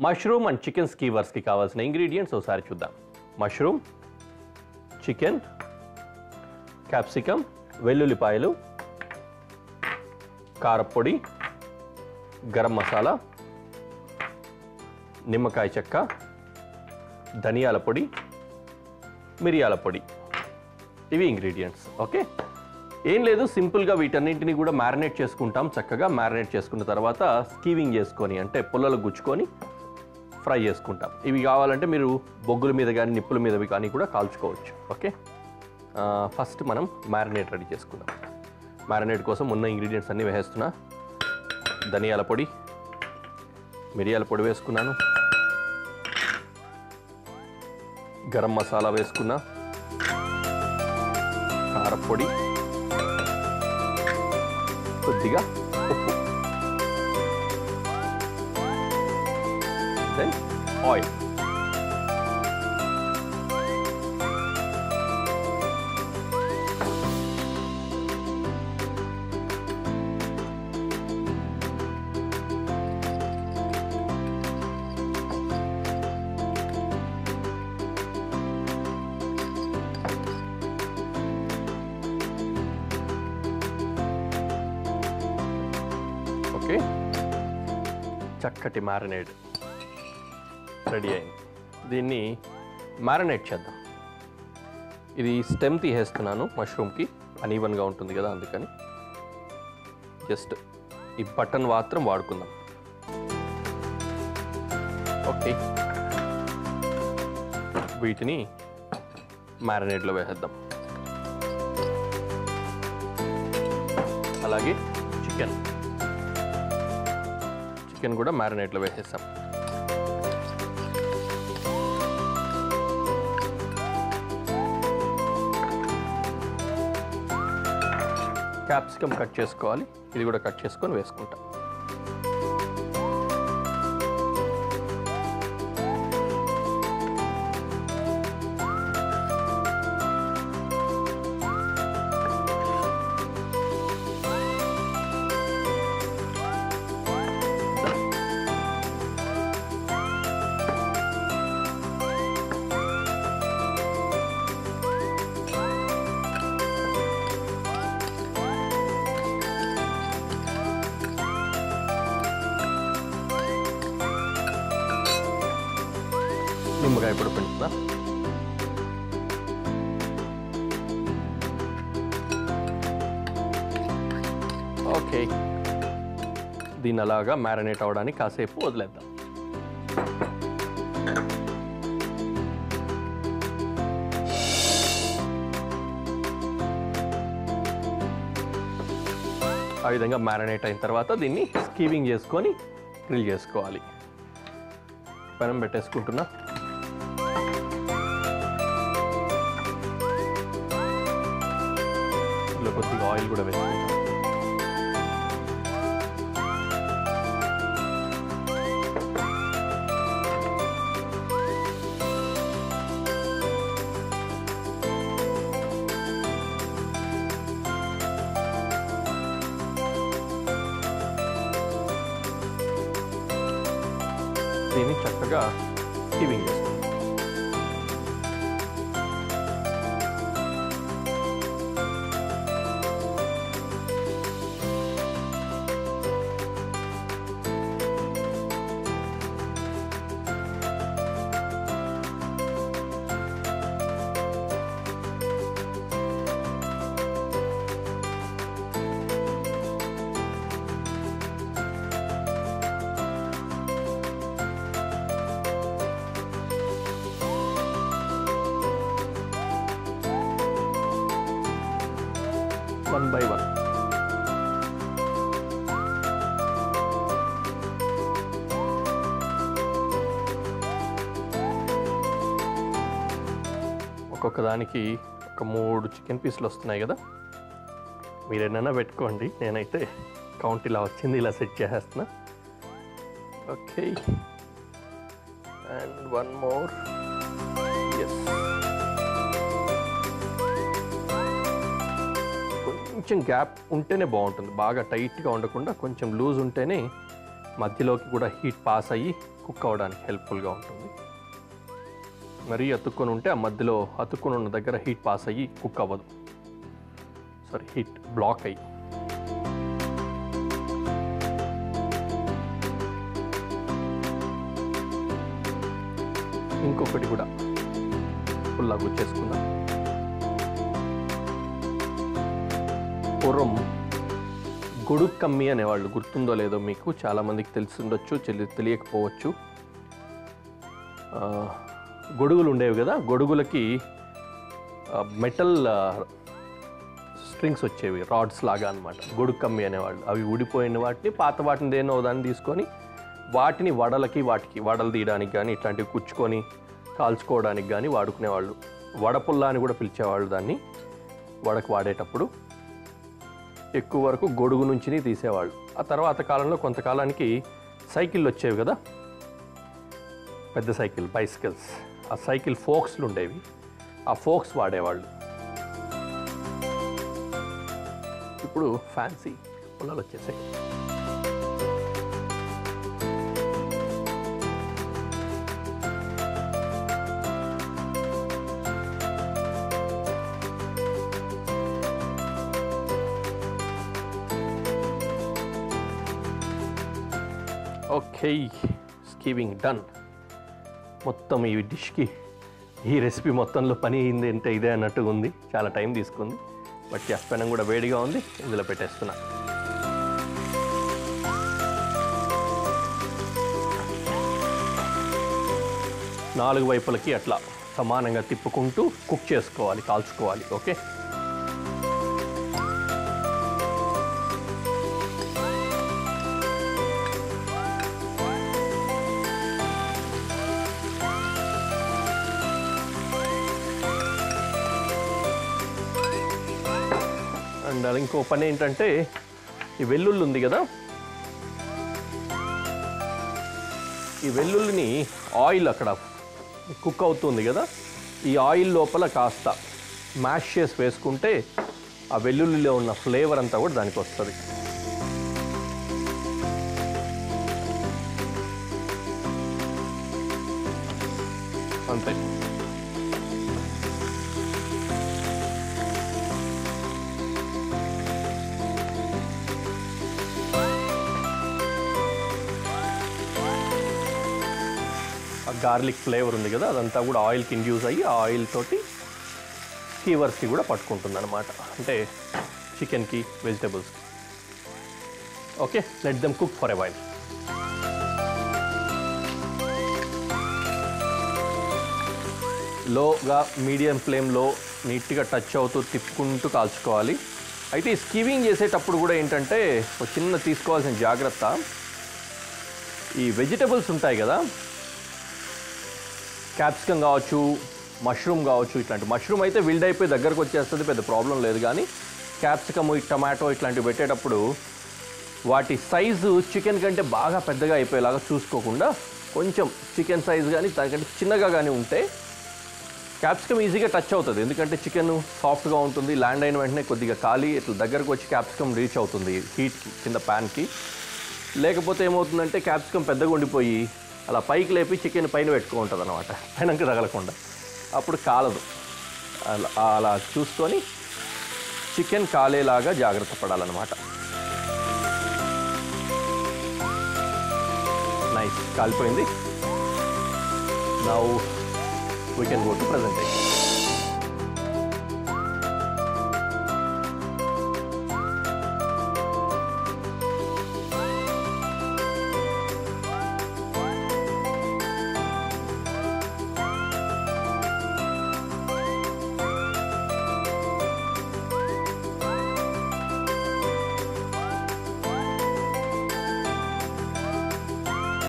Mushroom and chicken స్కీవర్స్కి కావాల్సిన ingredients ఒకసారి చూద్దాం. మష్రూమ్, చికెన్, క్యాప్సికమ్, వెల్లుల్లిపాయలు, కారపొడి, గరం మసాలా, నిమ్మకాయ చెక్క, ధనియాల పొడి, మిరియాల పొడి. ఇవి ఇంగ్రీడియంట్స్. ఓకే, ఏం లేదు, సింపుల్గా వీటన్నింటినీ కూడా మ్యారినేట్ చేసుకుంటాం. చక్కగా మ్యారినేట్ చేసుకున్న తర్వాత స్కీవింగ్ చేసుకొని అంటే పుల్లలు గుచ్చుకొని ఫ్రై చేసుకుంటాం. ఇవి కావాలంటే మీరు బొగ్గుల మీద కానీ నిప్పుల మీద కానీ కూడా కాల్చుకోవచ్చు. ఓకే, ఫస్ట్ మనం మ్యారినేట్ రెడీ చేసుకుందాం. మ్యారినేట్ కోసం ఉన్న ఇంగ్రీడియంట్స్ అన్నీ వేసేస్తున్నా. ధనియాల పొడి, మిరియాల పొడి వేసుకున్నాను, గరం మసాలా వేసుకున్నా, కారపొడి, కొద్దిగా ఉప్పు, దెన్ ఆయిల్. ఓకే, చక్కటి మ్యారినేట్ రెడీ అయింది. దీన్ని మ్యారినేట్ చేద్దాం. ఇది స్టెమ్ తీసేస్తున్నాను, మష్రూమ్కి అన్ఈవన్గా ఉంటుంది కదా, అందుకని జస్ట్ ఈ బటన్ మాత్రం వాడుకుందాం. ఓకే, వీటిని మ్యారినేట్లో వేసేద్దాం. అలాగే చికెన్ కూడా మ్యారినేట్లో వేసేస్తాం. క్యాప్సికమ్ కట్ చేసుకోవాలి, ఇది కూడా కట్ చేసుకొని వేసుకుంటాం. నిమ్మకాయ పొడి పిండుతున్నా. ఓకే, దీన్ని అలాగా మ్యారినేట్ అవ్వడానికి కాసేపు వదిలేద్దాం. ఆ విధంగా మ్యారినేట్ అయిన తర్వాత దీన్ని స్కీవింగ్ చేసుకొని గ్రిల్ చేసుకోవాలి. పెనం పెట్టేసుకుంటున్నా. కొద్దిగా ఆయిల్ కూడా వేసుకుంటాం. దీన్ని చక్కగా స్టీవింగ్ చేస్తాం. One by one. ఒక్కొక్క దానికి ఒక 3 చికెన్ పీసులు వస్తున్నాయి కదా, మీరేమైనా పెట్టుకోండి. నేనైతే కౌంట్ ఇలా వచ్చింది, ఇలా సెట్ చేసేస్తున్నా. Okay, and one more. Yes, కొంచెం గ్యాప్ ఉంటేనే బాగుంటుంది. బాగా టైట్గా ఉండకుండా కొంచెం లూజ్ ఉంటేనే మధ్యలోకి కూడా హీట్ పాస్ అయ్యి కుక్ అవ్వడానికి హెల్ప్ఫుల్గా ఉంటుంది. మరీ అతుక్కొని ఉంటే ఆ మధ్యలో అతుక్కొని ఉన్న దగ్గర హీట్ పాస్ అయ్యి కుక్ అవ్వదు, సారీ హీట్ బ్లాక్ అయ్యి. ఇంకొకటి కూడా ఫుల్లా గుచ్చేసుకుందాం. పూర్వం గొడుగు కమ్మి అనేవాళ్ళు, గుర్తుందో లేదో మీకు, చాలామందికి తెలిసి ఉండొచ్చు, తెలియకపోవచ్చు. గొడుగులు ఉండేవి కదా, గొడుగులకి మెటల్ స్ట్రింగ్స్ వచ్చేవి, రాడ్స్ లాగా అనమాట, గొడుగు కమ్మి అనేవాళ్ళు. అవి ఊడిపోయిన వాటిని, పాత వాటిని దేనో దాన్ని తీసుకొని వాటిని వాటికి వడలు తీయడానికి కానీ ఇట్లాంటివి కుచ్చుకొని కాల్చుకోవడానికి కానీ వాడుకునేవాళ్ళు. వడపుల్ల అని కూడా పిలిచేవాళ్ళు దాన్ని. వడకు వాడేటప్పుడు ఎక్కువ వరకు గొడుగు నుంచి తీసేవాళ్ళు. ఆ తర్వాత కాలంలో కొంతకాలానికి సైకిళ్ళు వచ్చేవి కదా, పెద్ద సైకిల్, బైసికల్స్. ఆ సైకిల్ ఫోక్స్లు ఉండేవి, ఆ ఫోక్స్ వాడేవాళ్ళు. ఇప్పుడు ఫ్యాన్సీ పుల్లలు వచ్చేసాయి. Okay, skewing done. మొత్తం ఈ డిష్కి, ఈ రెసిపీ మొత్తంలో పని అయింది అంటే ఇదే అన్నట్టుగా ఉంది. చాలా టైం తీసుకుంది. బట్ పెనం కూడా వేడిగా ఉంది, ఇందులో పెట్టేస్తున్నా. నాలుగు వైపులకి అట్లా సమానంగా తిప్పుకుంటూ కుక్ చేసుకోవాలి, కాల్చుకోవాలి. ఓకే, అండ్ ఇంకో పని ఏంటంటే, ఈ వెల్లుల్లి ఉంది కదా, ఈ వెల్లుల్లిని ఆయిల్ అక్కడ కుక్ అవుతుంది కదా, ఈ ఆయిల్ లోపల కాస్త మ్యాష్ చేసి వేసుకుంటే ఆ వెల్లుల్లిలో ఉన్న ఫ్లేవర్ అంతా కూడా దానికి వస్తుంది. అంతే. గార్లిక్ ఫ్లేవర్ ఉంది కదా, అదంతా కూడా ఆయిల్కి ఇండ్యూస్ అయ్యి ఆ ఆయిల్ తోటి స్కీవర్స్కి కూడా పట్టుకుంటుంది అనమాట, అంటే చికెన్కి, వెజిటబుల్స్కి. Okay, let them cook for a while. లోగా మీడియం ఫ్లేమ్లో నీట్గా టచ్ అవుతూ తిప్పుకుంటూ కాల్చుకోవాలి. అయితే ఈ స్కీవింగ్ చేసేటప్పుడు కూడా ఏంటంటే ఒక చిన్న తీసుకోవాల్సిన జాగ్రత్త, ఈ వెజిటబుల్స్ ఉంటాయి కదా, క్యాప్సికమ్ కావచ్చు, మష్రూమ్ కావచ్చు, ఇట్లాంటి మష్రూమ్ అయితే విల్డ్ అయిపోయి దగ్గరకు వచ్చేస్తుంది, పెద్ద ప్రాబ్లం లేదు. కానీ క్యాప్సికమ్, టమాటో ఇట్లాంటివి పెట్టేటప్పుడు వాటి సైజు చికెన్ కంటే బాగా పెద్దగా అయిపోయేలాగా చూసుకోకుండా కొంచెం చికెన్ సైజు కానీ దానికంటే చిన్నగా కానీ ఉంటే క్యాప్సికమ్ ఈజీగా టచ్ అవుతుంది. ఎందుకంటే చికెన్ సాఫ్ట్గా ఉంటుంది, ల్యాండ్ అయిన వెంటనే కొద్దిగా కాలి ఇట్లా దగ్గరకు వచ్చి క్యాప్సికమ్ రీచ్ అవుతుంది హీట్కి, కింద ప్యాన్కి. లేకపోతే ఏమవుతుందంటే క్యాప్సికమ్ పెద్దగా ఉండిపోయి అలా పైకి లేపి చికెన్ పైన పెట్టుకుంటుంది అనమాట, పైనకి తగలకుండా. అప్పుడు కాలదు. అలా చూసుకొని చికెన్ కాలేలాగా జాగ్రత్త పడాలన్నమాట. నైస్, కాలిపోయింది. Now we can go to presentation.